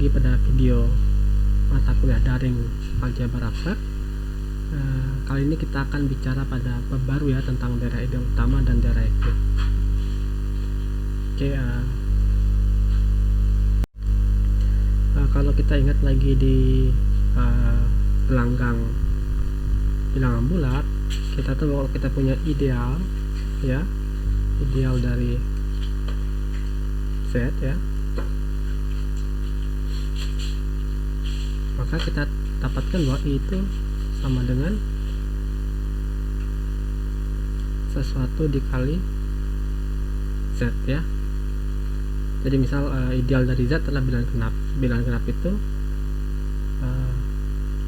lagi pada video mata kuliah daring aljabar abstrak. Kali ini kita akan bicara pada bab baru ya, tentang daerah ideal utama dan daerah Euclid. Oke, kalau kita ingat lagi di bilangan bulat, kita tahu kalau kita punya ideal ya, ideal dari Z ya, maka kita dapatkan bahwa I itu sama dengan sesuatu dikali Z ya. Jadi misal ideal dari Z adalah bilangan genap. Bilangan genap itu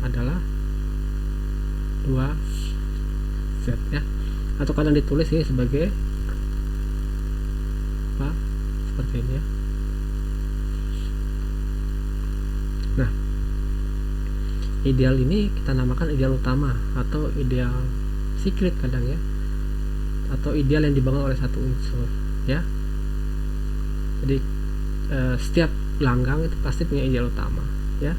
adalah 2Z ya, atau kadang ditulis ini sebagai apa, seperti ini ya. Nah, ideal ini kita namakan ideal utama atau ideal siklit kadang ya, atau ideal yang dibangun oleh satu unsur ya. Jadi setiap gelanggang itu pasti punya ideal utama ya.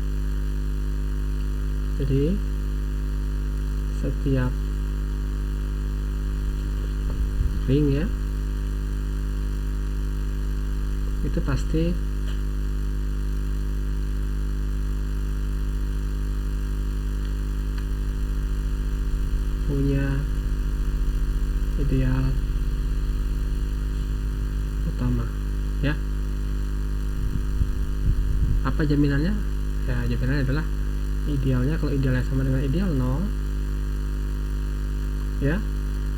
Jadi setiap ring ya itu pasti punya ideal utama ya. Apa jaminannya? Ya, jaminannya adalah idealnya, kalau idealnya sama dengan ideal 0 ya,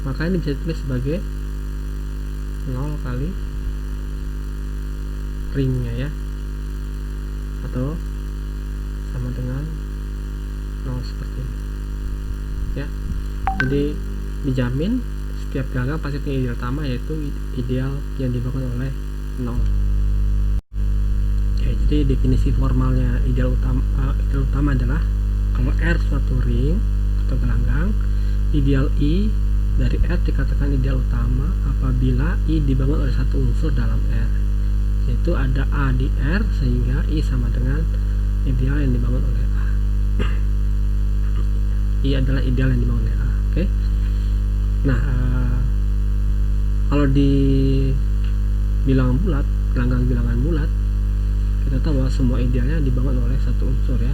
maka ini bisa ditulis sebagai 0 kali ringnya ya, atau sama dengan 0 seperti ini ya. Jadi dijamin setiap gelanggang pasti punya ideal utama, yaitu ideal yang dibangun oleh 0. Oke, jadi definisi formalnya ideal utama adalah kalau R suatu ring atau gelanggang, ideal I dari R dikatakan ideal utama apabila I dibangun oleh satu unsur dalam R, yaitu ada A di R sehingga I sama dengan ideal yang dibangun oleh A. I adalah ideal yang dibangun oleh A. Oke. Nah, kalau di bilangan bulat, gelanggang bilangan bulat, kita tahu bahwa semua idealnya dibangun oleh satu unsur ya.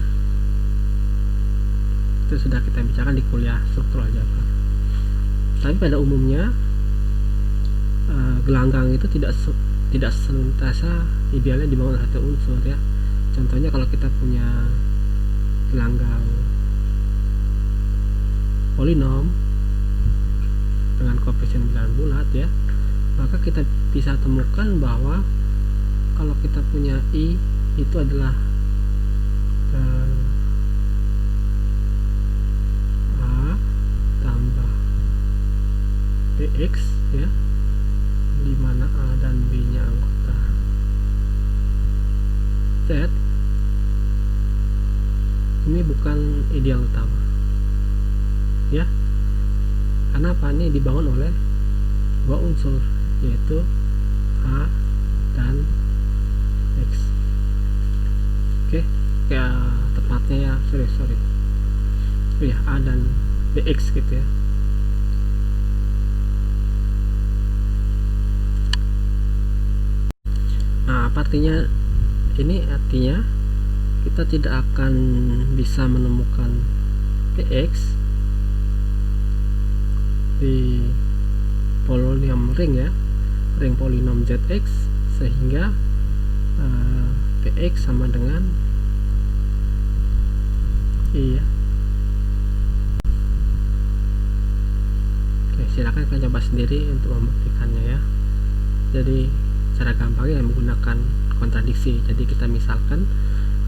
Itu sudah kita bicarakan di kuliah struktur aljabar. Tapi pada umumnya gelanggang itu tidak senantiasa idealnya dibangun oleh satu unsur ya. Contohnya kalau kita punya gelanggang polinom dengan koefisien bilangan bulat ya, maka kita bisa temukan bahwa kalau kita punya I itu adalah A tambah BX ya, di mana A dan B nya anggota Z, ini bukan ideal utama ya. Karena apa? Ini dibangun oleh dua unsur, yaitu A dan X. Oke, ya tepatnya ya, sorry ya, A dan BX gitu ya. Nah, apa artinya ini? Artinya kita tidak akan bisa menemukan BX di polinom ring ya, ring polinom ZX, sehingga PX sama dengan I ya. Oke, silakan kalian coba sendiri untuk membuktikannya ya. Jadi cara gampangnya menggunakan kontradiksi. Jadi kita misalkan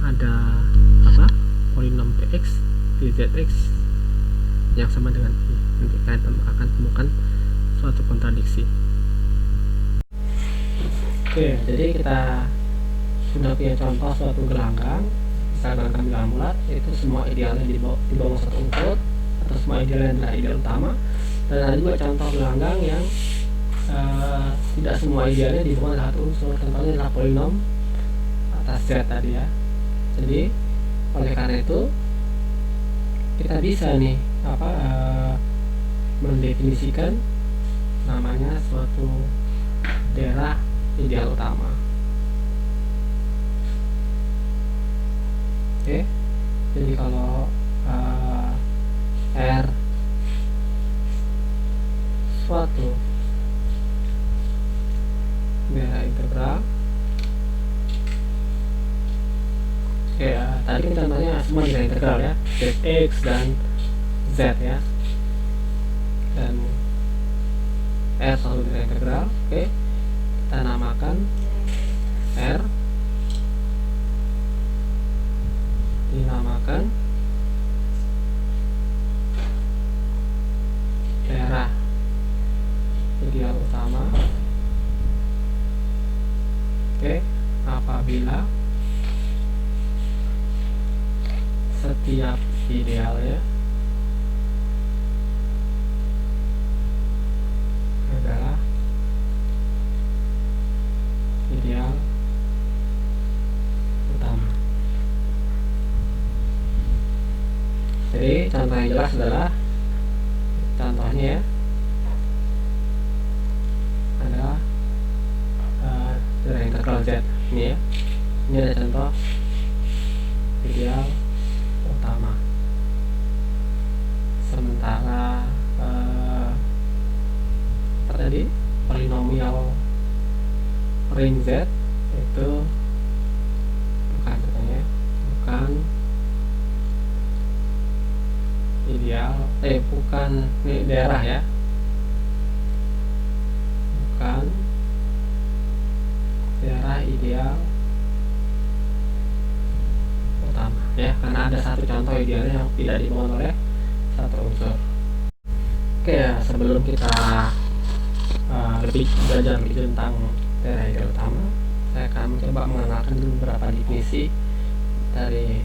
ada apa, polinom PX di ZX yang sama dengan I, nanti kalian akan temukan suatu kontradiksi. Oke, jadi kita sudah punya contoh suatu gelanggang, misalnya gelanggang bilangan bulat, yaitu semua idealnya dibangun satu unsur atau semua idealnya adalah ideal utama. Dan ada juga contoh gelanggang yang tidak semua idealnya dibangun oleh satu unsur, contohnya adalah polinom atas Z tadi ya. Jadi oleh karena itu kita bisa nih mendefinisikan namanya suatu daerah ideal utama. Oke, jadi kalau R suatu daerah integral, tadi kan contohnya semua daerah integral ya, X dan Z ya, dan R suatu daerah integral. Oke, kita namakan R dinamakan daerah ideal utama. Oke, apabila setiap idealnya adalah ideal utama. Jadi contoh yang jelas adalah contohnya adalah daerah integral Z ini ya. Ini ada contoh ideal utama. Sementara tadi polinomial ring Z itu bukan ideal, bukan ini daerah ya, bukan daerah ideal utama ya, karena ada satu contoh idealnya yang tidak dibangun oleh satu unsur. Oke ya, sebelum kita lebih belajar lebih tentang daerah ideal utama, saya akan mencoba mengenalkan dulu beberapa definisi dari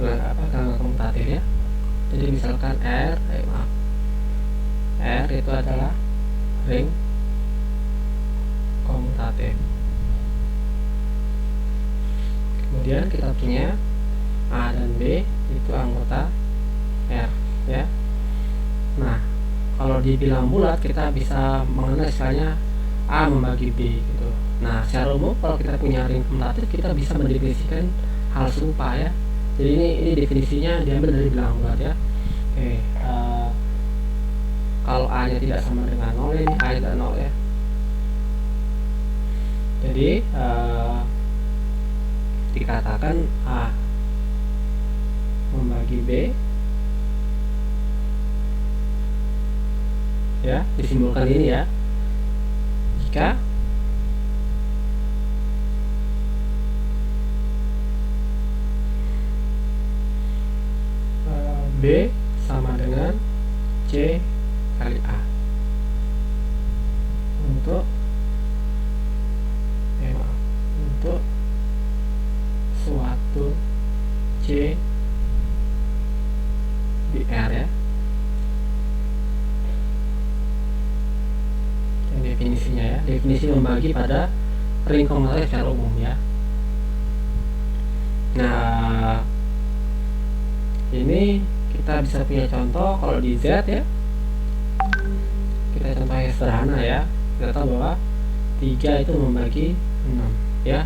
ganggang komutatif ya. Jadi misalkan R itu adalah ring komutatif. Kemudian kita punya A dan B itu anggota R ya. Nah, kalau dibilang bulat kita bisa mengenal istilahnya A membagi B gitu. Nah, secara umum kalau kita punya ring komutatif kita bisa mendefinisikan hal serupa ya. Jadi ini definisinya diambil dari bilangan bulat ya. Oke, kalau A nya tidak sama dengan 0, ini A nya tidak 0 ya. Jadi dikatakan A membagi B ya, disimbolkan ini ya, jika B sama dengan C kali A untuk suatu C di R ya. Dan definisinya ya, definisi membagi pada ring komutatif secara umum ya. Nah, ini kita bisa punya contoh kalau di Z ya. Kita contohnya sederhana ya. Kita tahu bahwa 3 itu membagi 6 ya.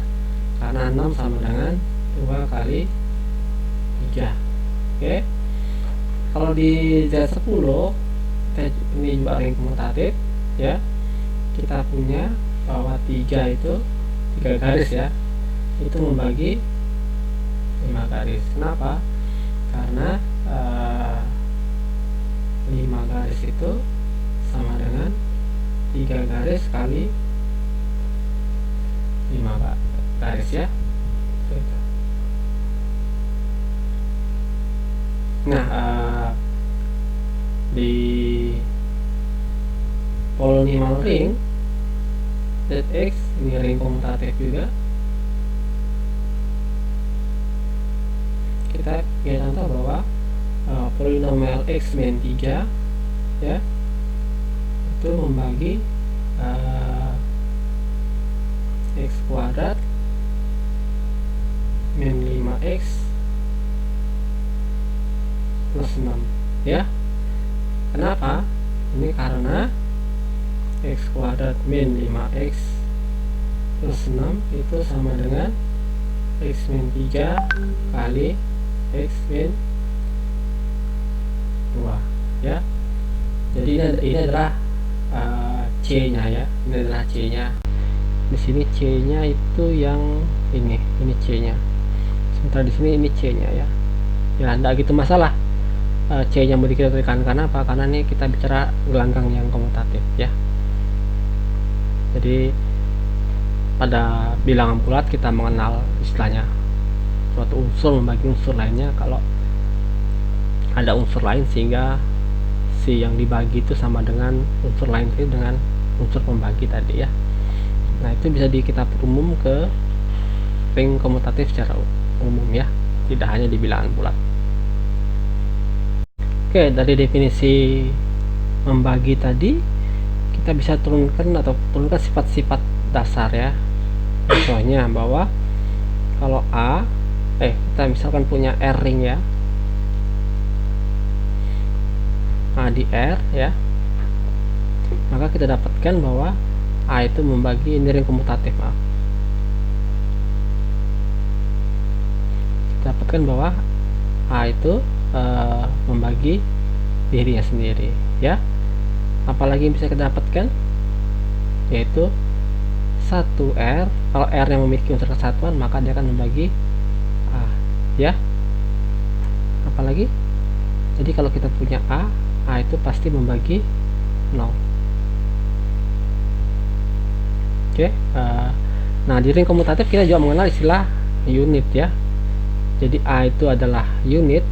Karena 6 sama dengan 2 kali 3. Oke. Kalau di Z10 ini juga ring komutatif ya. Kita punya bahwa 3 itu 3 garis ya. Itu membagi 5 garis. Kenapa? Karena 5 garis itu sama dengan 3 garis kali 5 garis ya. Nah, di polynomial ring ZX ini ring komutatif juga. Kita punya contoh bahwa polinomial X min 3 ya, itu membagi X kuadrat 5x plus 6 ya. Kenapa? Ini karena x kuadrat min 5x plus 6 itu sama dengan x min 3 kali x min 2 ya. Jadi ini adalah C nya ya, ini adalah C nya. Di sini C nya itu yang ini C nya, sementara di sini ini C nya ya. Ya enggak gitu masalah C nya mau kita tekankan, apa? Karena ini kita bicara gelanggang yang komutatif ya. Jadi pada bilangan bulat kita mengenal istilahnya suatu unsur membagi unsur lainnya kalau ada unsur lain, sehingga si yang dibagi itu sama dengan unsur lain itu dengan unsur pembagi tadi ya. Nah itu bisa kita perumum ke ring komutatif secara umum ya, tidak hanya di bilangan bulat. Oke, dari definisi membagi tadi kita bisa turunkan sifat-sifat dasar ya. Contohnya bahwa kalau kita misalkan punya R ring ya, A di R ya, maka kita dapatkan bahwa A itu membagi, ini ring komutatif kita dapatkan bahwa A itu membagi dirinya sendiri ya. Apalagi yang bisa kita dapatkan yaitu 1R, kalau R yang memiliki unsur kesatuan maka dia akan membagi A ya. Apalagi, jadi kalau kita punya A itu pasti membagi 0. Oke, nah di ring komutatif kita juga mengenal istilah unit ya. Jadi A itu adalah unit.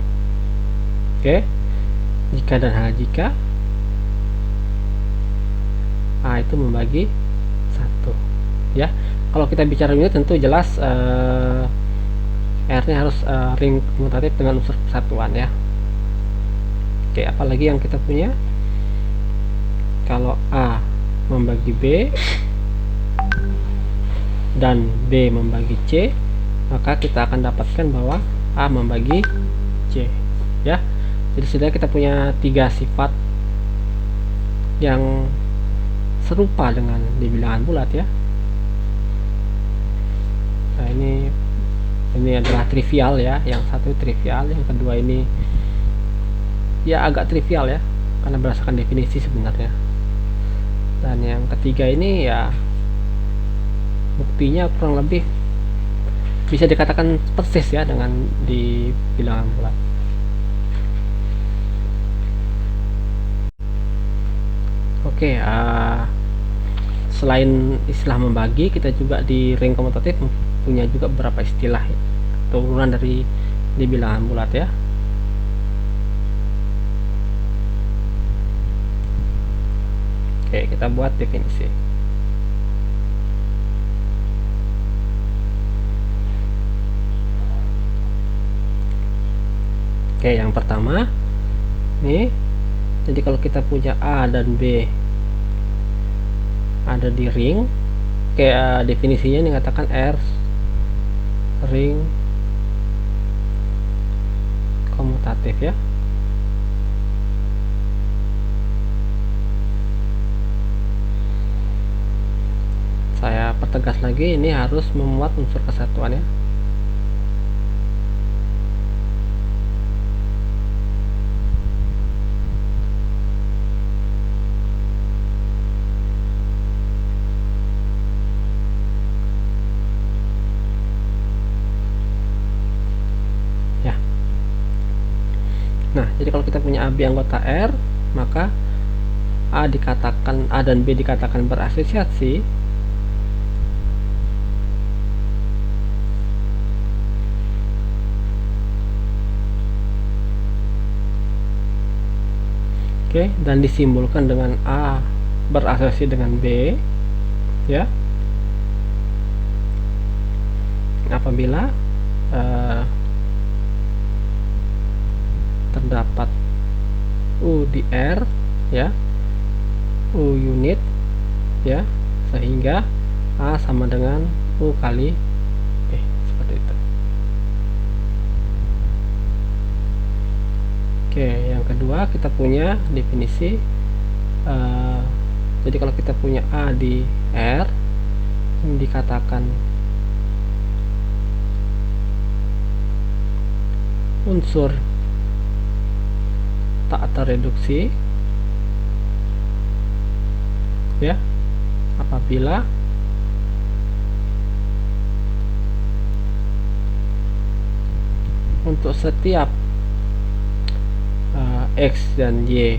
Oke, jika dan hanya jika A itu membagi 1 ya. Kalau kita bicara unit tentu jelas R nya harus ring komutatif dengan unsur kesatuan ya. Oke, apalagi yang kita punya, kalau A membagi B dan B membagi C, maka kita akan dapatkan bahwa A membagi C ya. Jadi sudah kita punya 3 sifat yang serupa dengan di bilangan bulat ya. Nah ini adalah trivial ya, yang satu trivial, yang kedua ini ya agak trivial ya karena berdasarkan definisi sebenarnya, dan yang ketiga ini ya buktinya kurang lebih bisa dikatakan persis ya dengan di bilangan bulat. Oke, selain istilah membagi, kita juga di ring komutatif punya juga beberapa istilah turunan dari di bilangan bulat ya. Oke, kita buat definisi. Oke, yang pertama nih, jadi kalau kita punya A dan B ada di ring, kayak definisinya ini katakan R ring komutatif ya. Saya pertegas lagi, ini harus memuat unsur kesatuan ya. Nah, jadi kalau kita punya AB anggota R, maka A dan B dikatakan berasosiasi dan disimbolkan dengan A berasosiasi dengan B ya. Apabila terdapat U di R ya, U unit ya, sehingga A sama dengan U kali B, seperti itu. Oke, yang kedua kita punya definisi. Jadi kalau kita punya A di R, ini dikatakan unsur tak tereduksi ya apabila untuk setiap X dan Y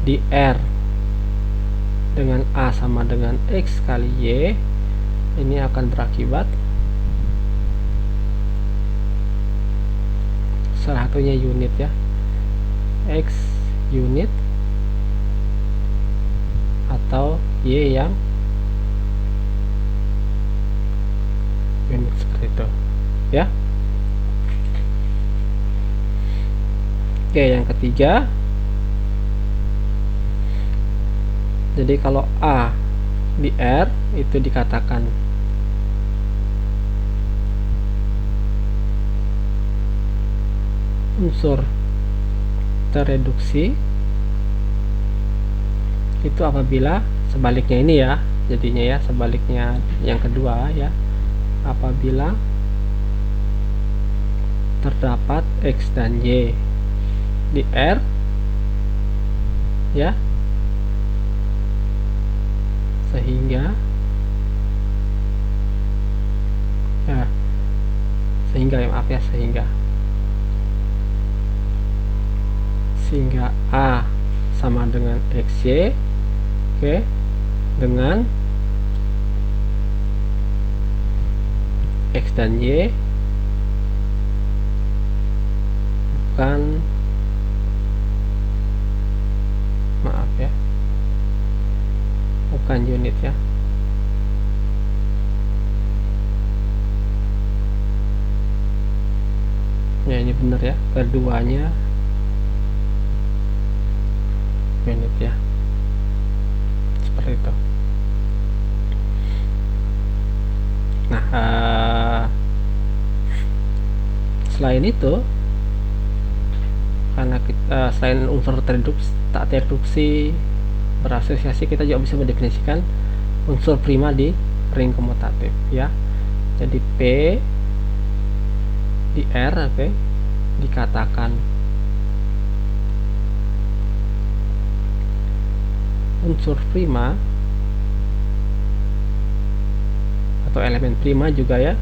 di R dengan A sama dengan X kali Y, ini akan berakibat salah satunya unit ya, X unit atau Y yang unit seperti itu ya. Oke, yang ketiga, jadi kalau A di R itu dikatakan unsur tereduksi itu apabila sebaliknya ini ya, jadinya ya sebaliknya yang kedua ya, apabila terdapat X dan Y di R ya, sehingga sehingga A sama dengan XY, oke, dengan X dan Y bukan unit ya. Ya, ini benar ya, keduanya unit ya, seperti itu. Nah, selain itu, karena kita selain unsur tak tereduksi berasosiasi, kita juga bisa mendefinisikan unsur prima di ring komutatif ya. Jadi P di R, oke, dikatakan unsur prima atau elemen prima juga ya,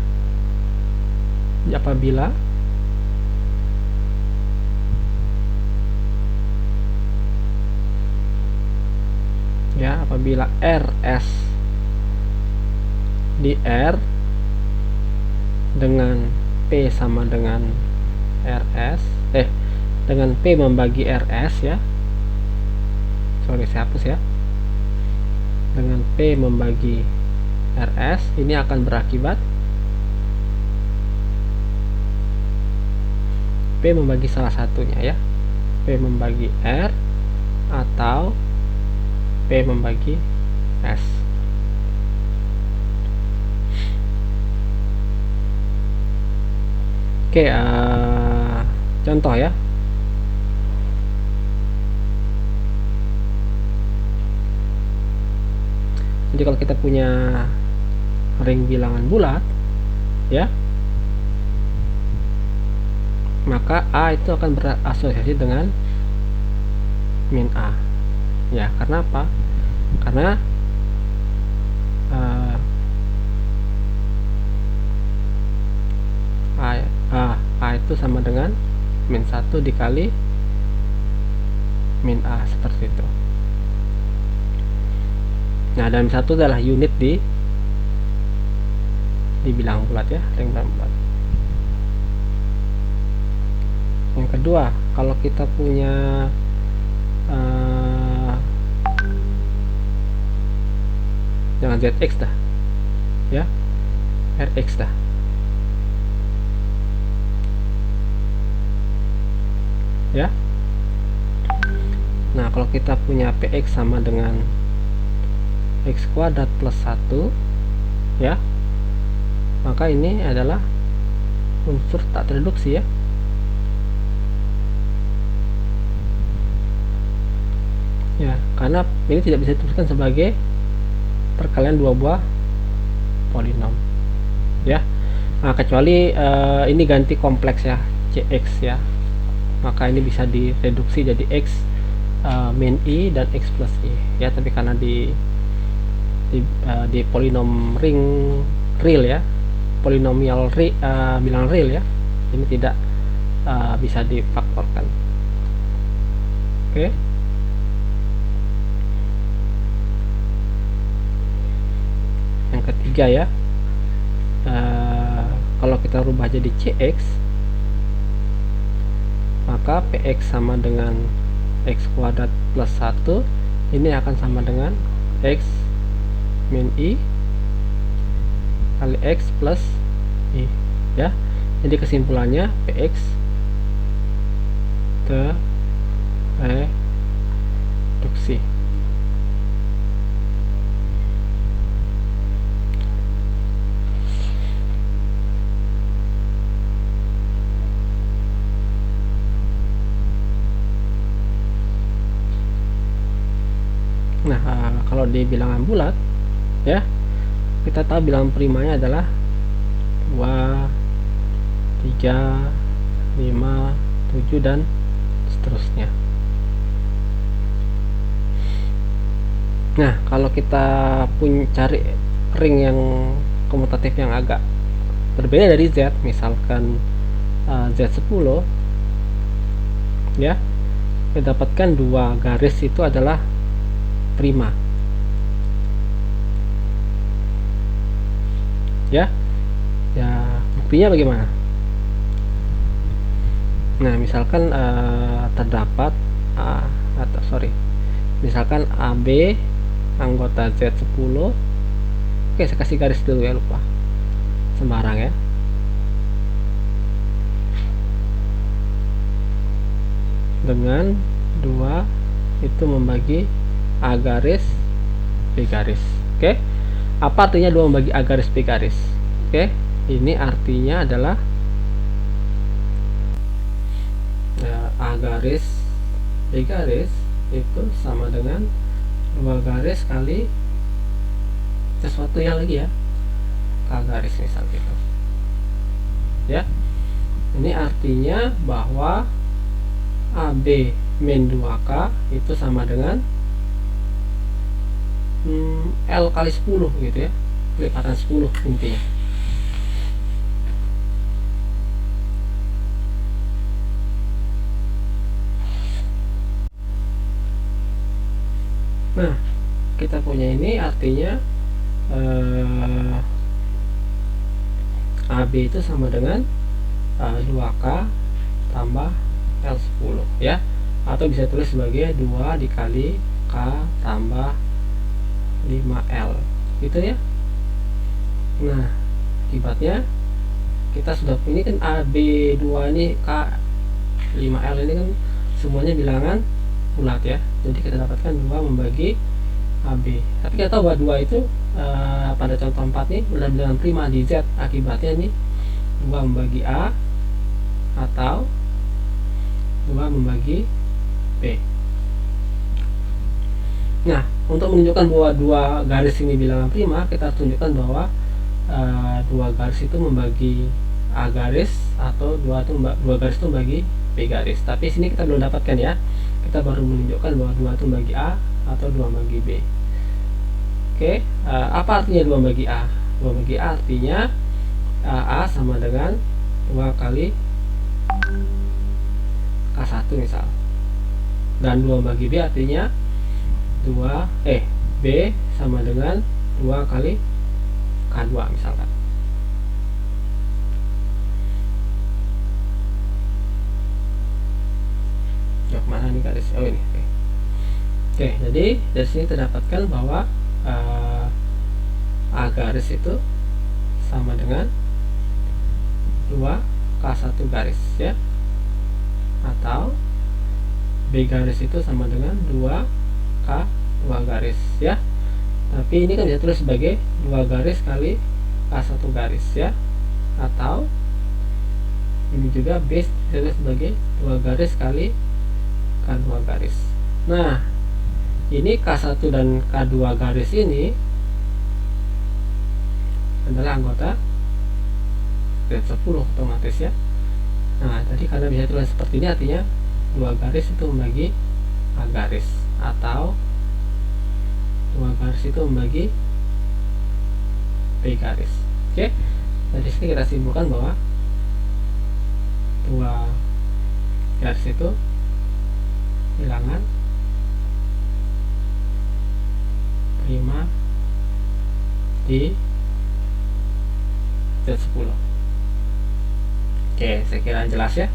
apabila RS di R dengan P sama dengan RS, dengan P membagi RS ya, saya hapus ya, dengan P membagi RS, ini akan berakibat P membagi salah satunya ya, P membagi R atau P membagi S. Oke, contoh ya. Jadi kalau kita punya ring bilangan bulat ya, maka A itu akan berasosiasi dengan min A ya. Karena apa? Karena A itu sama dengan min 1 dikali min A, seperti itu. Nah, dan 1 adalah unit di bilangan bulat ya, ring bilangan bulat. Yang kedua, kalau kita punya jangan ZX dah ya, RX dah ya. Nah, kalau kita punya PX sama dengan X kuadrat plus 1 ya, maka ini adalah unsur tak tereduksi ya. ya, karena ini tidak bisa dituliskan sebagai perkalian dua buah polinom ya. Nah, kecuali ini ganti kompleks ya, cx ya, maka ini bisa direduksi jadi x min i dan x plus i ya. Tapi karena di polinom ring real ya, polinomial bilang real ya, ini tidak bisa difaktorkan. Oke. Yang ketiga ya, kalau kita rubah jadi cx, maka px sama dengan x kuadrat plus 1, ini akan sama dengan x min i kali x plus i ya. Jadi kesimpulannya px tereduksi. Nah, kalau di bilangan bulat ya, kita tahu bilangan primanya adalah 2, 3, 5, 7 dan seterusnya. Nah, kalau kita cari ring yang komutatif yang agak berbeda dari Z, misalkan Z10 ya, kita dapatkan dua garis itu adalah prima ya. Buktinya bagaimana? Nah, misalkan terdapat misalkan AB anggota Z10. Oke, saya kasih garis dulu ya, lupa sembarang ya. Dengan 2 itu membagi A garis B garis. Oke. Apa artinya 2 membagi A garis B garis? Oke, ini artinya adalah A garis B garis itu sama dengan 2 garis kali sesuatu yang lagi ya, K garis misal gitu ya. Ini artinya bahwa AB min 2K itu sama dengan L kali 10 gitu ya, lipatan 10 intinya. Nah, kita punya ini artinya AB itu sama dengan 2K tambah L10 ya, atau bisa tulis sebagai 2 dikali K tambah 5L gitu ya. Nah, akibatnya kita sudah punya kan AB2 ini, K 5L ini kan semuanya bilangan bulat ya. Jadi kita dapatkan 2 membagi AB. Tapi kita tahu bahwa 2 itu pada contoh 4 nih adalah bilangan prima di Z. Akibatnya ini 2 membagi A atau 2 membagi B. Nah, untuk menunjukkan bahwa 2 garis ini bilangan prima, kita tunjukkan bahwa 2 garis itu membagi A garis atau 2 garis itu membagi B garis. Tapi sini kita belum dapatkan ya. Kita baru menunjukkan bahwa 2 itu membagi A atau 2 membagi B. Oke, apa artinya 2 membagi A? 2 membagi A artinya A sama dengan 2 kali K1 misal. Dan 2 membagi B artinya B sama dengan 2 kali K2 misalkan. Mana nih garis? Oh ini. Oke, jadi dari sini terdapatkan bahwa A garis itu sama dengan 2 K1 garis ya, atau B garis itu sama dengan 2 K2 garis ya. Tapi ini kan bisa tulis sebagai 2 garis kali K1 garis ya, atau ini juga B ditulis sebagai 2 garis kali K2 garis. Nah, ini K1 dan K2 garis ini adalah anggota grade 10 otomatis ya. Nah, tadi karena bisa tulis seperti ini, artinya 2 garis itu membagi A garis, atau 2 garis itu membagi B garis. Oke, dari sini kita simpulkan bahwa 2 garis itu bilangan prima di Z10. Oke, saya kira jelas ya.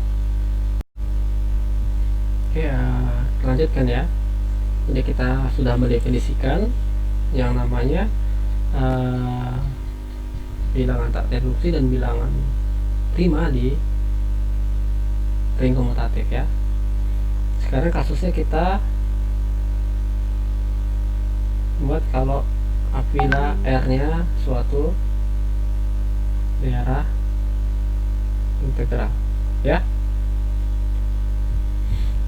Oke, lanjutkan ya. Jadi kita sudah mendefinisikan yang namanya bilangan tak reduksi dan bilangan prima di ring komutatif ya. Sekarang kasusnya kita buat kalau apabila R-nya suatu daerah integral ya.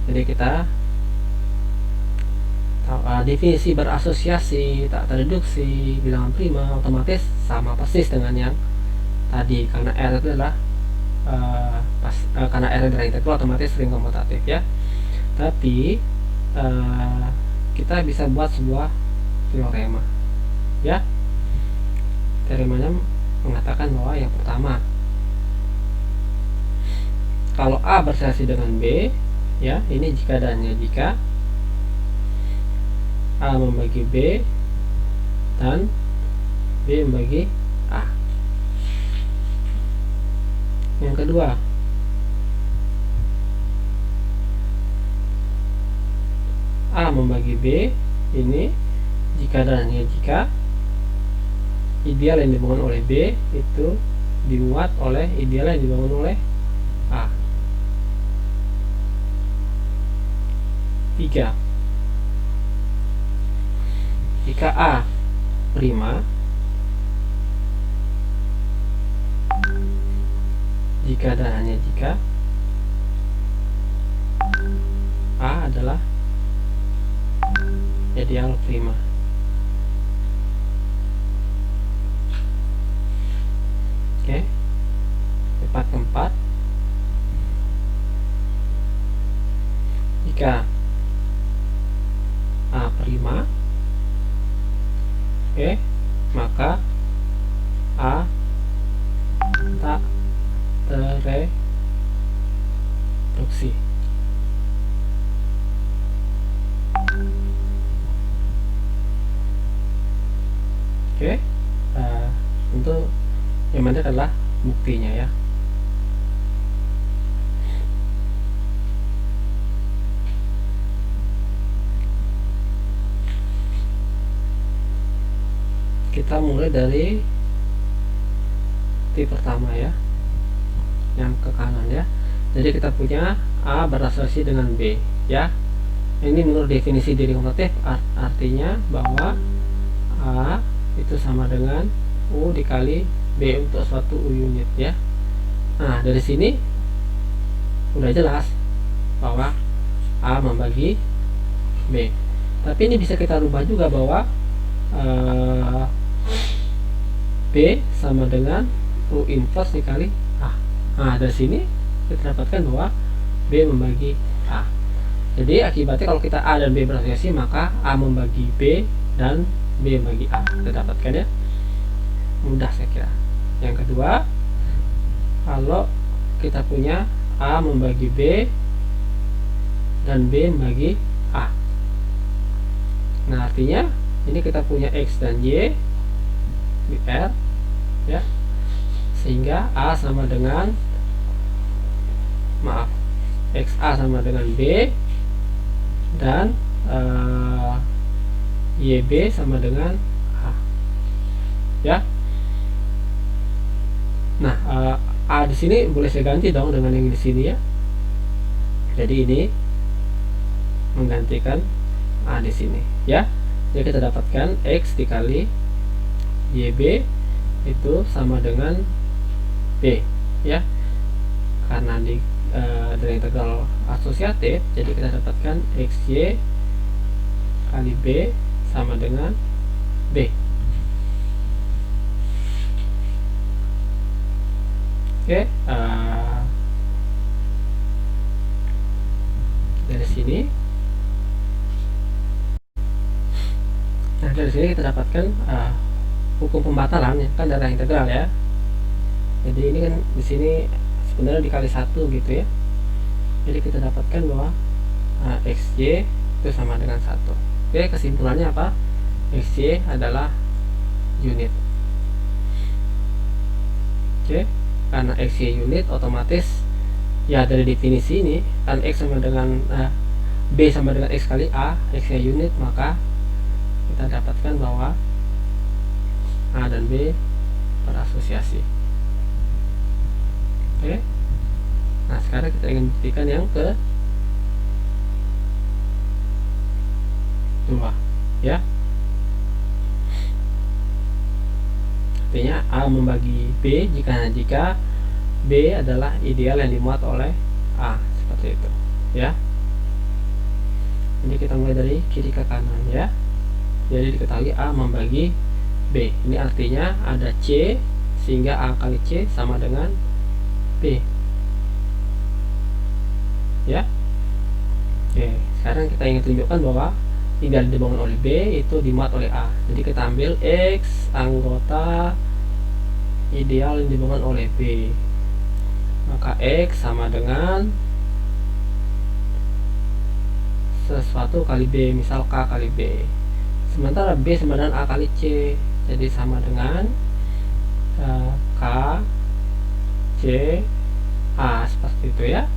Jadi kita definisi berasosiasi tak terreduksi bilangan prima otomatis sama persis dengan yang tadi, karena R itu adalah karena R adalah integral otomatis ring komutatif ya. Tapi kita bisa buat sebuah teorema ya. Teoremanya mengatakan bahwa yang pertama, kalau A berasosiasi dengan B ya, ini jika dan hanya jika A membagi B dan B membagi A. Yang kedua, A membagi B ini jika dan hanya jika ideal yang dibangun oleh B itu dimuat oleh ideal yang dibangun oleh A. 3. Jika A prima, jika dan hanya jika A adalah ideal prima. Oke, tempat keempat, jika A prima, oke, maka A tak terreduksi. Oke, tentu yang mana adalah buktinya ya. Kita mulai dari tipe pertama ya, yang ke kanan ya. Jadi kita punya A berasosiasi dengan B ya. Ini menurut definisi diri komutatif artinya bahwa A itu sama dengan U dikali B untuk suatu U unit ya. Nah, dari sini udah jelas bahwa A membagi B. Tapi ini bisa kita rubah juga bahwa B sama dengan U inverse dikali A. Nah, dari sini kita dapatkan bahwa B membagi A. Jadi akibatnya kalau kita A dan B berasosiasi, maka A membagi B dan B membagi A. Kita dapatkan ya. Mudah saya kira. Yang kedua, kalau kita punya A membagi B dan B membagi A. Nah, artinya ini kita punya X dan Y di R ya. Sehingga A sama dengan XA sama dengan B dan YB sama dengan A ya. Nah, A di sini boleh saya ganti dong dengan yang di sini ya. Jadi ini menggantikan A di sini ya. Jadi kita dapatkan X dikali YB itu sama dengan B ya. Karena dari integral asosiatif, jadi kita dapatkan XY kali B sama dengan B. Oke, dari sini, nah dari sini kita dapatkan hukum pembatalan ya, kan darah integral ya. Jadi ini kan di sini sebenarnya dikali 1 gitu ya. Jadi kita dapatkan bahwa XY itu sama dengan 1. Oke, kesimpulannya apa? XY adalah unit. Oke, karena XY unit, otomatis ya dari definisi ini kan X sama dengan B sama dengan X kali A, XY unit, maka kita dapatkan bahwa A dan B berasosiasi. Oke, nah sekarang kita ingin buktikan yang ke 2 ya. Artinya A membagi B jika B adalah ideal yang dimuat oleh A, seperti itu ya. Jadi kita mulai dari kiri ke kanan ya. Jadi diketahui A membagi B. Ini artinya ada C, sehingga A kali C sama dengan B ya. Oke, sekarang kita ingin tunjukkan bahwa ideal yang dibangun oleh B itu dimuat oleh A. Jadi kita ambil X anggota ideal yang dibangun oleh B, maka X sama dengan sesuatu kali B, misal K kali B. Sementara B sama dengan A kali C, jadi sama dengan K C A, seperti itu ya.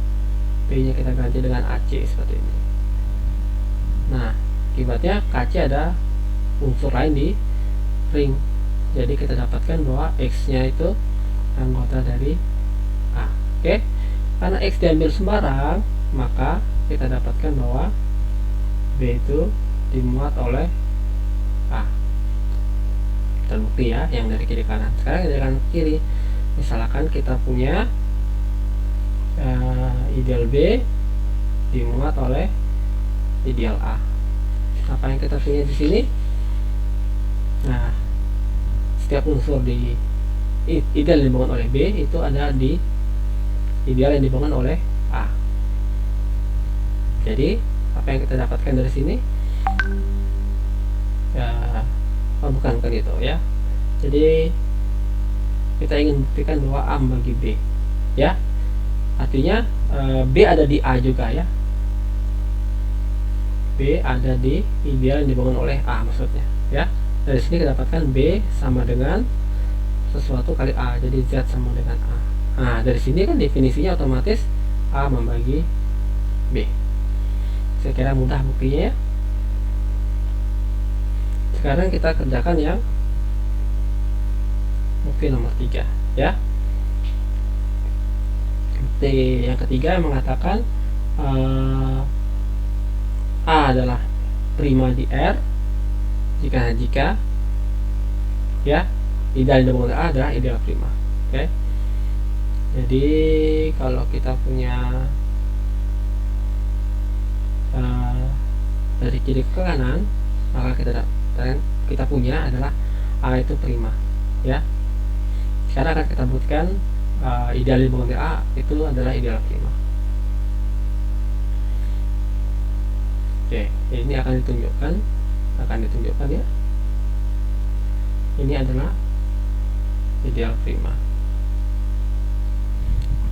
B nya kita ganti dengan AC seperti ini. Nah, akibatnya KC ada unsur lain di ring. Jadi kita dapatkan bahwa X nya itu anggota dari A. Oke, karena X diambil sembarang, maka kita dapatkan bahwa B itu dimuat oleh A. Terbukti ya, yang dari kiri kanan. Sekarang dari kanan kiri, misalkan kita punya ideal B dimuat oleh ideal A. Apa yang kita punya di sini? Nah, setiap unsur di ideal yang dibangun oleh B itu ada di ideal yang dibangun oleh A. Jadi apa yang kita dapatkan dari sini? Bukan itu ya. Jadi kita ingin buktikan bahwa A membagi B ya. Artinya B ada di A juga ya. B ada di ideal yang dibangun oleh A maksudnya ya. Dari sini kita dapatkan B sama dengan sesuatu kali A, jadi Z sama dengan A. Nah, dari sini kan definisinya otomatis A membagi B. Saya kira mudah buktinya ya. Sekarang kita kerjakan yang bukti nomor 3 ya. Bukti yang ketiga yang mengatakan A adalah prima di R jika ya ideal yang dibangun A adalah ideal prima. Oke. Jadi kalau kita punya dari kiri ke kanan, maka kita punya adalah A itu prima ya. Sekarang akan kita buktikan ideal yang dibangun A itu adalah ideal prima. Oke, ini akan ditunjukkan ya. Ini adalah ideal prima.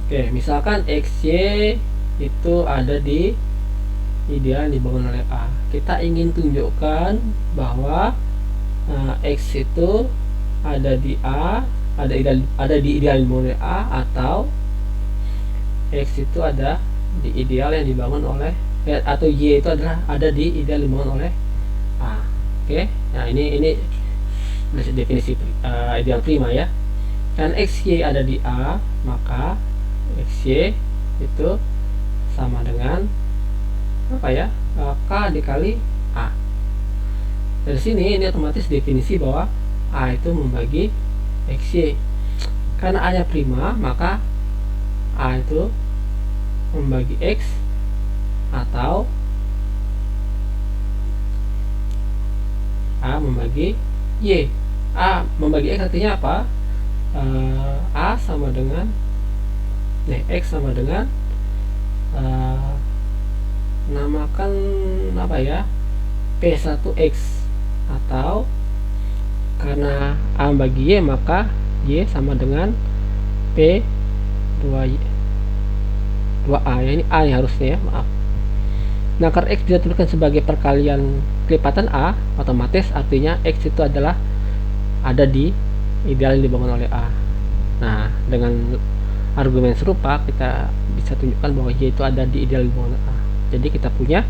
Oke, misalkan XY itu ada di ideal yang dibangun oleh A. Kita ingin tunjukkan bahwa X itu ada di A, ada di ideal yang dibangun oleh A, atau X itu ada di ideal yang dibangun oleh atau Y itu ada di ideal yang dibangun oleh A. Oke, nah ini definisi ideal prima ya. Kan XY ada di A, maka XY itu sama dengan apa ya? K dikali A. Dari sini ini otomatis definisi bahwa A itu membagi XY. Karena A nya prima, maka A itu membagi X atau A membagi Y. A membagi X artinya apa? A sama dengan X sama dengan namakan apa ya, P1X, atau karena A membagi Y maka Y sama dengan P2A ya, ini A ya harusnya ya, maaf. Nah, karena X bisa dituliskan sebagai perkalian kelipatan A, otomatis artinya X itu adalah ada di ideal yang dibangun oleh A. Nah, dengan argumen serupa kita bisa tunjukkan bahwa Y itu ada di ideal yang dibangun oleh A. Jadi kita punya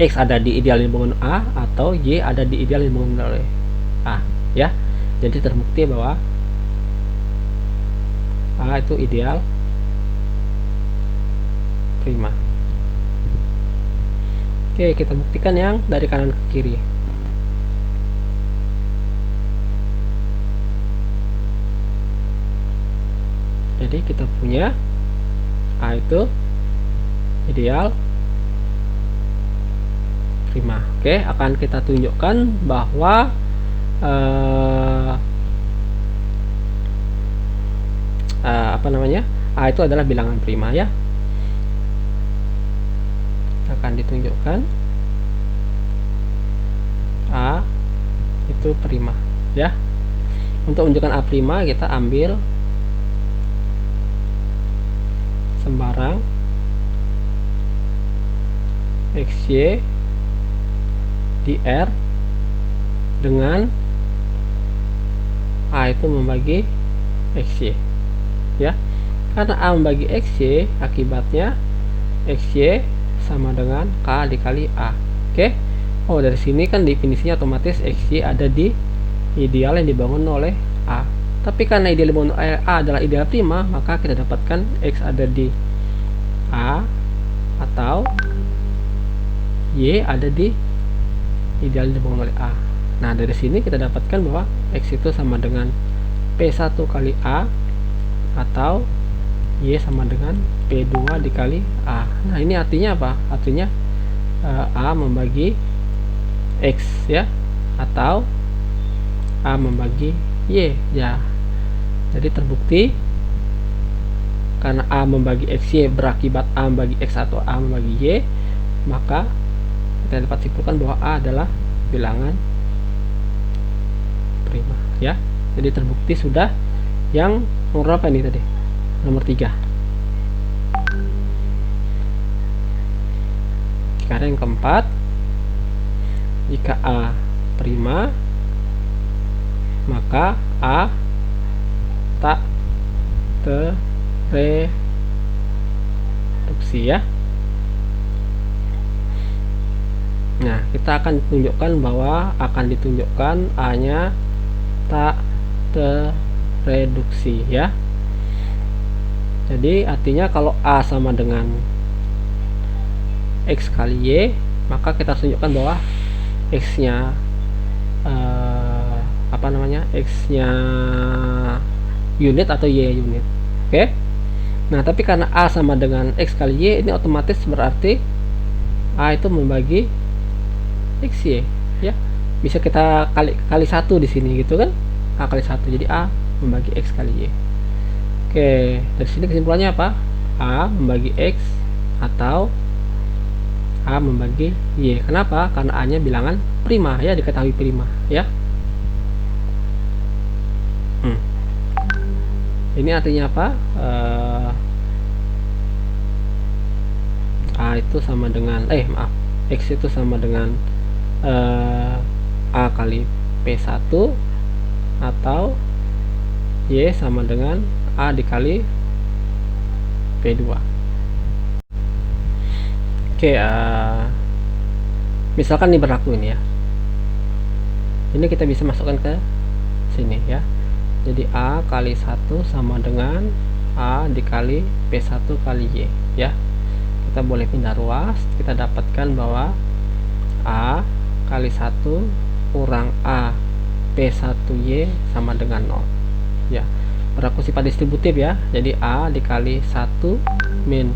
X ada di ideal yang dibangun A atau Y ada di ideal yang dibangun oleh A ya. Jadi terbukti bahwa A itu ideal prima. Oke, kita buktikan yang dari kanan ke kiri. Jadi kita punya A itu ideal prima. Oke, akan kita tunjukkan bahwa A itu adalah bilangan prima ya. Akan ditunjukkan A itu prima ya. Untuk menunjukkan A prima kita ambil sembarang XY di R dengan A itu membagi XY ya. Karena A membagi XY, akibatnya XY sama dengan K dikali A. Oke. Oh, dari sini kan definisinya otomatis XY ada di ideal yang dibangun oleh A. Tapi karena ideal yang dibangun oleh A adalah ideal prima, maka kita dapatkan X ada di A atau Y ada di ideal yang dibangun oleh A. Nah, dari sini kita dapatkan bahwa X itu sama dengan P1 kali A atau Y sama dengan P2 dikali A. Nah, ini artinya apa? Artinya A membagi X ya, atau A membagi Y ya. Jadi terbukti karena A membagi XY berakibat A membagi X atau A membagi Y, maka kita dapat simpulkan bahwa A adalah bilangan prima ya. Jadi terbukti sudah yang nomor apa ini tadi? Nomor 3. Sekarang yang keempat, jika A prima maka A tak tereduksi ya. Nah, kita akan tunjukkan bahwa akan ditunjukkan A nya tak tereduksi ya. Jadi artinya kalau A sama dengan X kali Y, maka kita tunjukkan bahwa X nya X nya unit atau Y unit. Oke. Nah, tapi karena A sama dengan X kali Y, ini otomatis berarti A itu membagi XY ya. Bisa kita kali 1 di sini gitu kan. A kali 1. Jadi A membagi X kali Y. Oke, dari sini kesimpulannya apa? A membagi X atau A membagi Y. Kenapa? Karena A nya bilangan prima ya, diketahui prima ya. Ini artinya apa? A itu sama dengan X itu sama dengan A kali P1 atau Y sama dengan A dikali P2. Oke, misalkan ini berlaku ini ya. Ini kita bisa masukkan ke sini ya. Jadi A kali 1 sama dengan A dikali P1 kali Y ya. Kita boleh pindah ruas, kita dapatkan bahwa A kali 1 kurang A P1Y sama dengan 0 ya. Berlaku sifat distributif ya. Jadi A dikali 1 min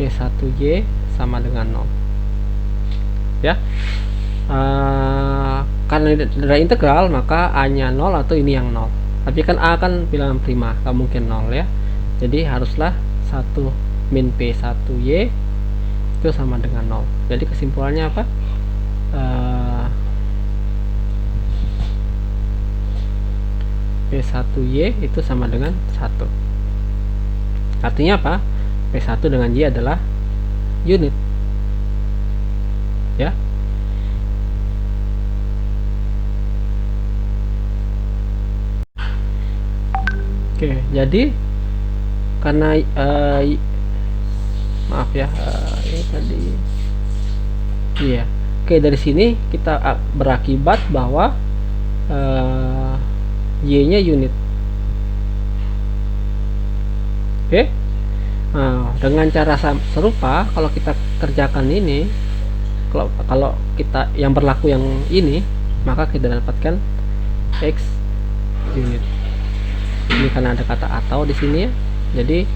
P1Y sama dengan 0 ya. karena dari integral maka A nya 0 atau ini yang 0, tapi kan A kan bilangan prima, gak mungkin 0 ya, jadi haruslah 1 min P1Y itu sama dengan 0. Jadi kesimpulannya apa? P1Y itu sama dengan 1. Artinya apa? P1 dengan Y adalah unit ya. Oke, jadi karena maaf ya, ini tadi iya. Oke, dari sini kita berakibat bahwa Y-nya unit. Oke. Nah, dengan cara serupa kalau kita kerjakan ini, kalau kita yang berlaku yang ini, maka kita dapatkan X unit. Ini karena ada kata atau di sini ya. Jadi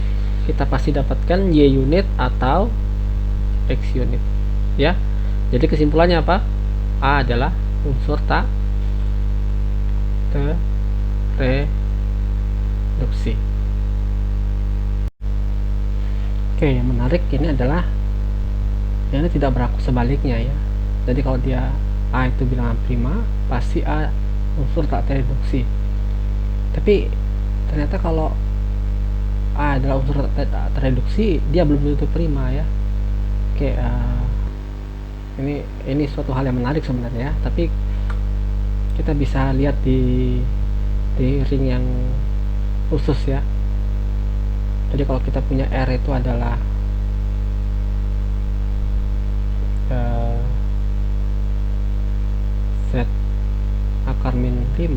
kita pasti dapatkan Y unit atau X unit ya. Jadi kesimpulannya apa? A adalah unsur tak tereduksi. Oke, yang menarik ini adalah ini tidak berlaku sebaliknya ya. Jadi kalau dia A itu bilangan prima, pasti A unsur tak tereduksi. Tapi ternyata kalau A adalah unsur tak tereduksi, dia belum tentu prima ya. Oke, ini suatu hal yang menarik sebenarnya, tapi kita bisa lihat di ring yang khusus ya. Jadi kalau kita punya R itu adalah Z akar min 5.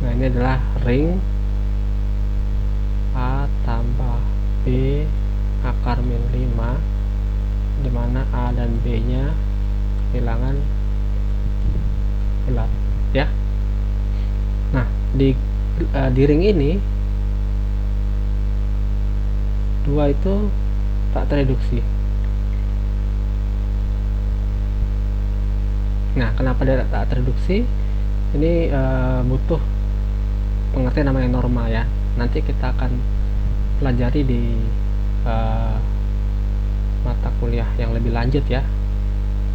Nah, ini adalah ring A tambah B akar min 5, dimana A dan B nya bilangan bulat ya. Nah, di ring ini 2 itu tak tereduksi. Nah, kenapa dia tak tereduksi? Ini butuh pengertian namanya norma ya. Nanti kita akan pelajari di mata kuliah yang lebih lanjut ya.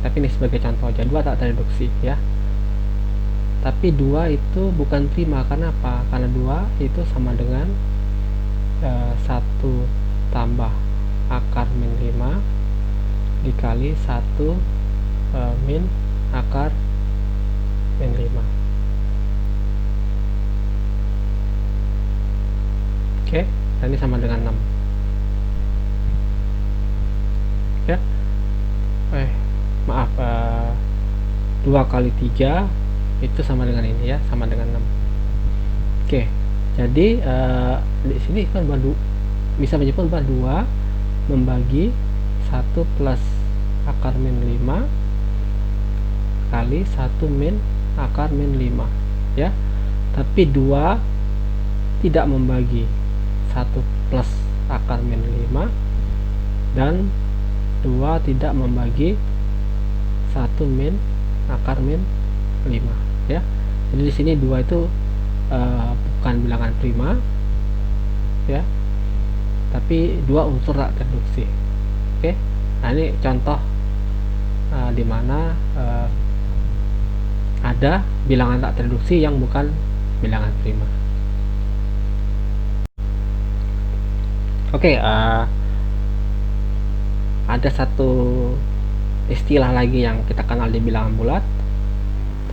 Tapi ini sebagai contoh aja, 2 tak tereduksi ya. Tapi 2 itu bukan prima, karena apa? Karena 2 itu sama dengan 1 tambah akar min 5 dikali 1 min akar min 5. Oke, dan ini sama dengan 6 ya. Maaf, 2 kali 3 itu sama dengan ini ya, sama dengan 6. Oke, jadi di sini kan bisa menyebut bahwa 2 membagi 1 plus akar min 5 kali 1 min akar min 5 ya. Tapi 2 tidak membagi 1 plus akar min 5 dan 2 tidak membagi 1 min akar min 5 ya. Jadi di sini 2 itu bukan bilangan prima ya, tapi 2 unsur tak tereduksi. Oke. Nah, ini contoh di mana ada bilangan tak tereduksi yang bukan bilangan prima. Oke, ada satu istilah lagi yang kita kenal di bilangan bulat,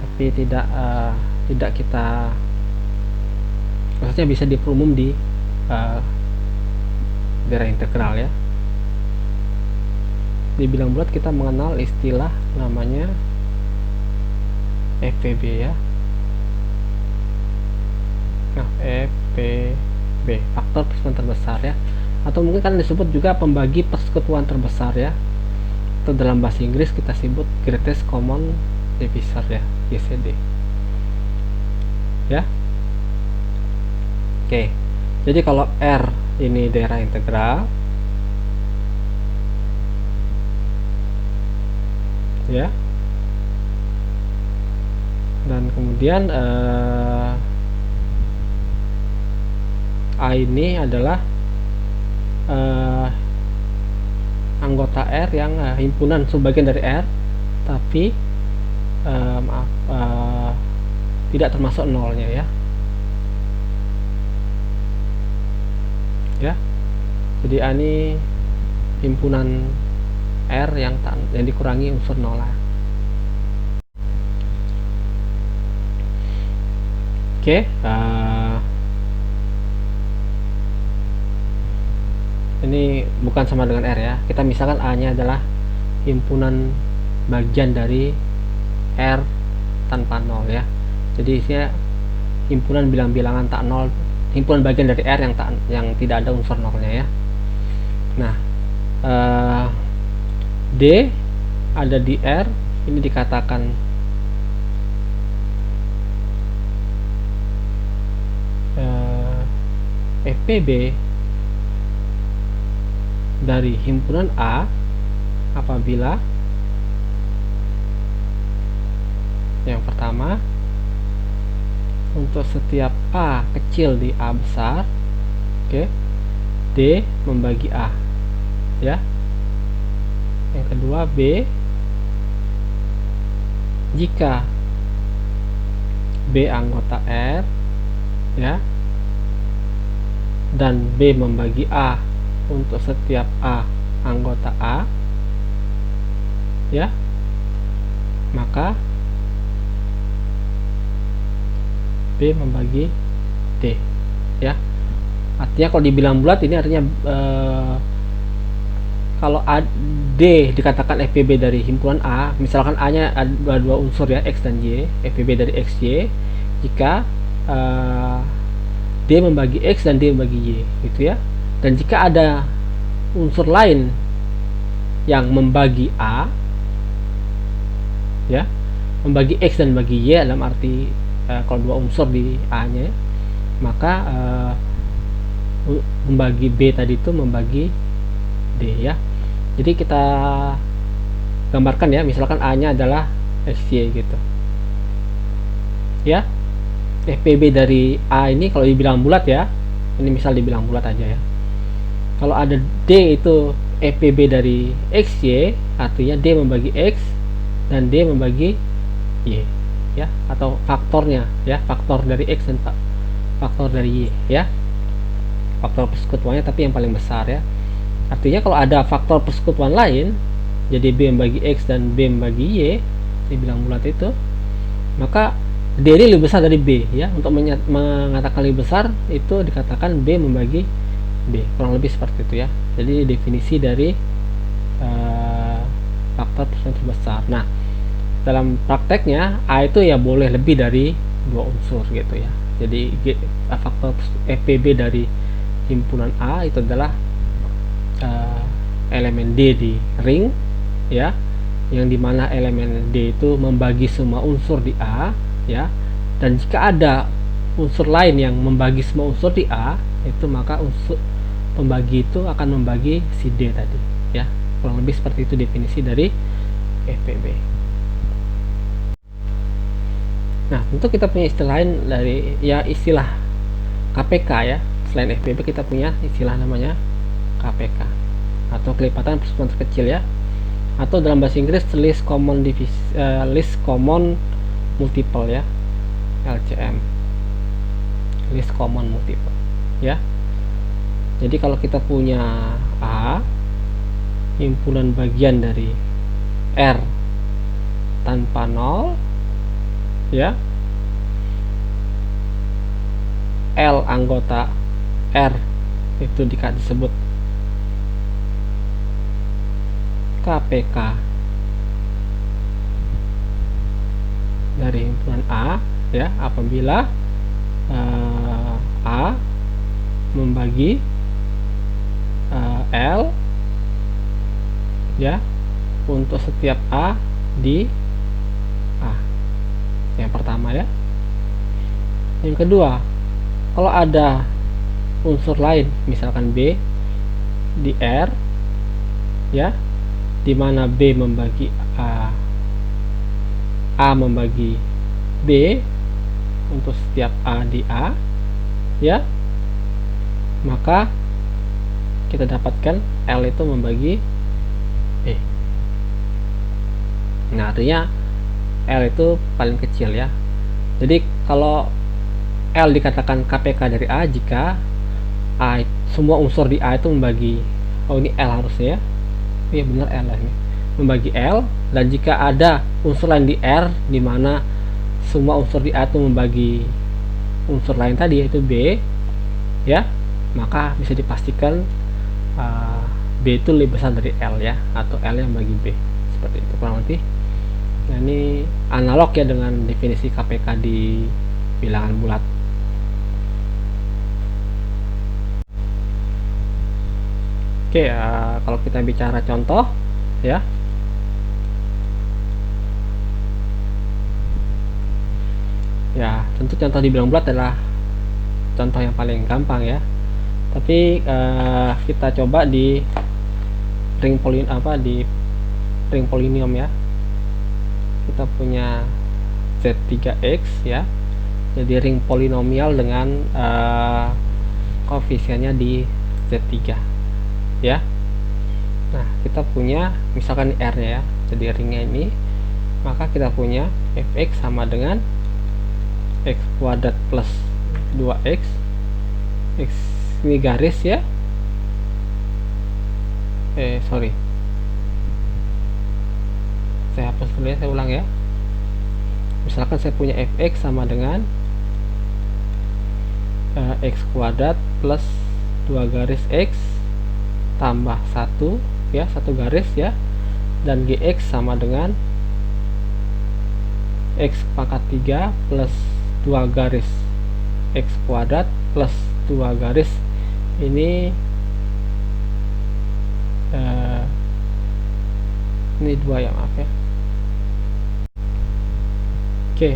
tapi tidak kita, maksudnya bisa diperumum di daerah integral ya. Di bilangan bulat kita mengenal istilah namanya FPB ya. Nah, FPB, faktor persekutuan terbesar ya, atau mungkin kan disebut juga pembagi persekutuan terbesar ya, atau dalam bahasa Inggris kita sebut greatest common divisor ya, GCD ya. Oke, jadi kalau R ini daerah integral, ya. Dan kemudian A ini adalah anggota R yang himpunan subbagian dari R, tapi maaf, tidak termasuk nolnya ya. Jadi A ini himpunan R yang dikurangi unsur nol. Oke, ini bukan sama dengan R ya. Kita misalkan A nya adalah himpunan bagian dari R tanpa nol ya. Jadi isinya himpunan bilang-bilangan tak nol, himpunan bagian dari R yang tidak ada unsur nolnya ya. Nah, D ada di R, ini dikatakan FPB dari himpunan A apabila yang pertama, untuk setiap A kecil di A besar, oke, D membagi A ya. Yang kedua, B, jika B anggota R ya, dan B membagi A untuk setiap A anggota A ya, maka B membagi D ya. Artinya kalau dibilang bulat ini artinya kalau D dikatakan FPB dari himpunan A, misalkan A nya ada dua unsur ya, X dan Y, FPB dari X, Y, jika D membagi X dan D membagi Y gitu ya. Dan jika ada unsur lain yang membagi A ya, membagi X dan membagi Y dalam arti kalau dua unsur di A nya, maka membagi B tadi itu membagi D ya. Jadi kita gambarkan ya, misalkan A nya adalah XY gitu ya. FPB dari A ini kalau dibilang bulat ya, ini misal dibilang bulat aja ya, kalau ada D itu FPB dari XY, artinya D membagi X dan D membagi Y ya, atau faktornya ya, faktor dari X dan faktor dari Y ya, faktor persekutuannya tapi yang paling besar ya. Artinya kalau ada faktor persekutuan lain, jadi B membagi X dan B membagi Y, dibilang bulat itu, maka D ini lebih besar dari B ya. Untuk mengatakan lebih besar itu dikatakan B membagi B, kurang lebih seperti itu ya. Jadi definisi dari faktor persekutuan terbesar. Nah, dalam prakteknya A itu ya boleh lebih dari dua unsur gitu ya. Jadi faktor FPB dari himpunan A itu adalah elemen D di ring ya, yang dimana elemen D itu membagi semua unsur di A ya. Dan jika ada unsur lain yang membagi semua unsur di A, itu maka unsur pembagi itu akan membagi si D tadi ya. Kurang lebih seperti itu definisi dari FPB. Nah, tentu kita punya istilah lain dari ya, istilah KPK ya. Selain FPB kita punya istilah namanya KPK atau kelipatan persekutuan terkecil ya, atau dalam bahasa Inggris least common multiple ya, LCM, least common multiple ya. Jadi kalau kita punya A himpunan bagian dari R tanpa nol ya, L anggota R itu disebut KPK dari himpunan A ya, apabila A membagi L ya untuk setiap A di A. Yang pertama ya. Yang kedua, kalau ada unsur lain misalkan B di R ya, dimana B membagi A membagi B untuk setiap A di A, ya, maka kita dapatkan L itu membagi B. Nah, artinya L itu paling kecil, ya. Jadi kalau L dikatakan KPK dari A jika semua unsur di A itu membagi, oh ini L harusnya, ya. Iya benar L ini. Membagi L, dan jika ada unsur lain di R di mana semua unsur di A itu membagi unsur lain tadi yaitu B, ya, maka bisa dipastikan B itu lebih besar dari L, ya, atau L yang bagi B. Seperti itu kurang lebih. Nah, ini analog ya dengan definisi KPK di bilangan bulat. Oke, kalau kita bicara contoh, ya, tentu contoh di bilangan bulat adalah contoh yang paling gampang, ya. Tapi kita coba di ring polinomium, ya. Kita punya Z3X, ya. Jadi ring polinomial dengan koefisiennya di Z3, ya. Nah, kita punya misalkan R-nya, ya. Jadi ringnya ini, maka kita punya fx sama dengan x kuadrat plus 2x, x ini garis, ya. Sorry, saya hapus dulu, ya, saya ulang, ya. Misalkan saya punya fx sama dengan x kuadrat plus 2 garis x tambah 1, ya, 1 garis, ya, dan gx sama dengan x pangkat 3 plus 2 garis x kuadrat plus 2 garis ini 2, ya, maaf, ya. Oke,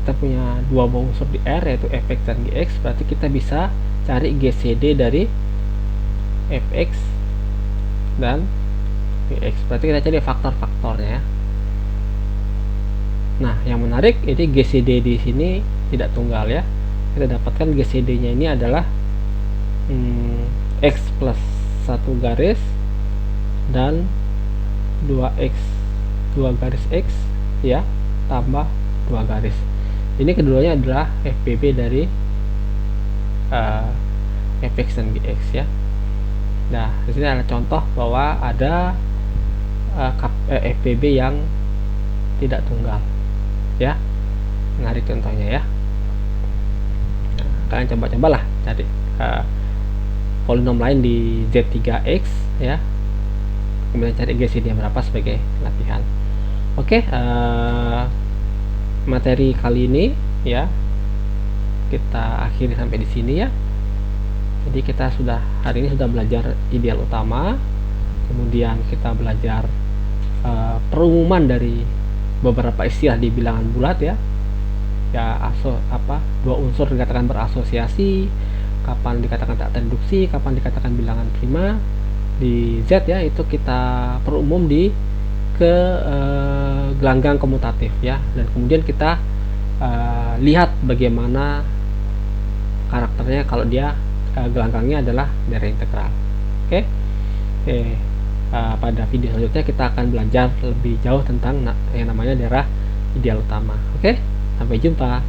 kita punya dua buah unsur di R yaitu fx dan gx, berarti kita bisa cari GCD dari fx dan gx, berarti kita cari faktor-faktornya, ya. Nah, yang menarik ini GCD di sini tidak tunggal, ya. Kita dapatkan GCD-nya ini adalah x plus 1 garis dan 2x 2 garis x, ya, tambah 2 garis. Ini keduanya adalah FBB dari fx dan gx, ya. Nah, di sini ada contoh bahwa ada FBB yang tidak tunggal, ya. Menarik contohnya, ya. Nah, kalian coba-cobalah cari polinom lain di Z3X, ya, kemudian cari GCD yang berapa sebagai latihan. Oke, materi kali ini, ya, kita akhiri sampai di sini, ya. Jadi kita hari ini sudah belajar ideal utama, kemudian kita belajar perumuman dari beberapa istilah di bilangan bulat, ya. Dua unsur dikatakan berasosiasi, kapan dikatakan tak terdeduksi, kapan dikatakan bilangan prima. Di Z, ya, itu kita perumum ke gelanggang komutatif, ya, dan kemudian kita lihat bagaimana karakternya kalau dia gelanggangnya adalah daerah integral. Oke. Pada video selanjutnya kita akan belajar lebih jauh tentang yang namanya daerah ideal utama. Oke, sampai jumpa.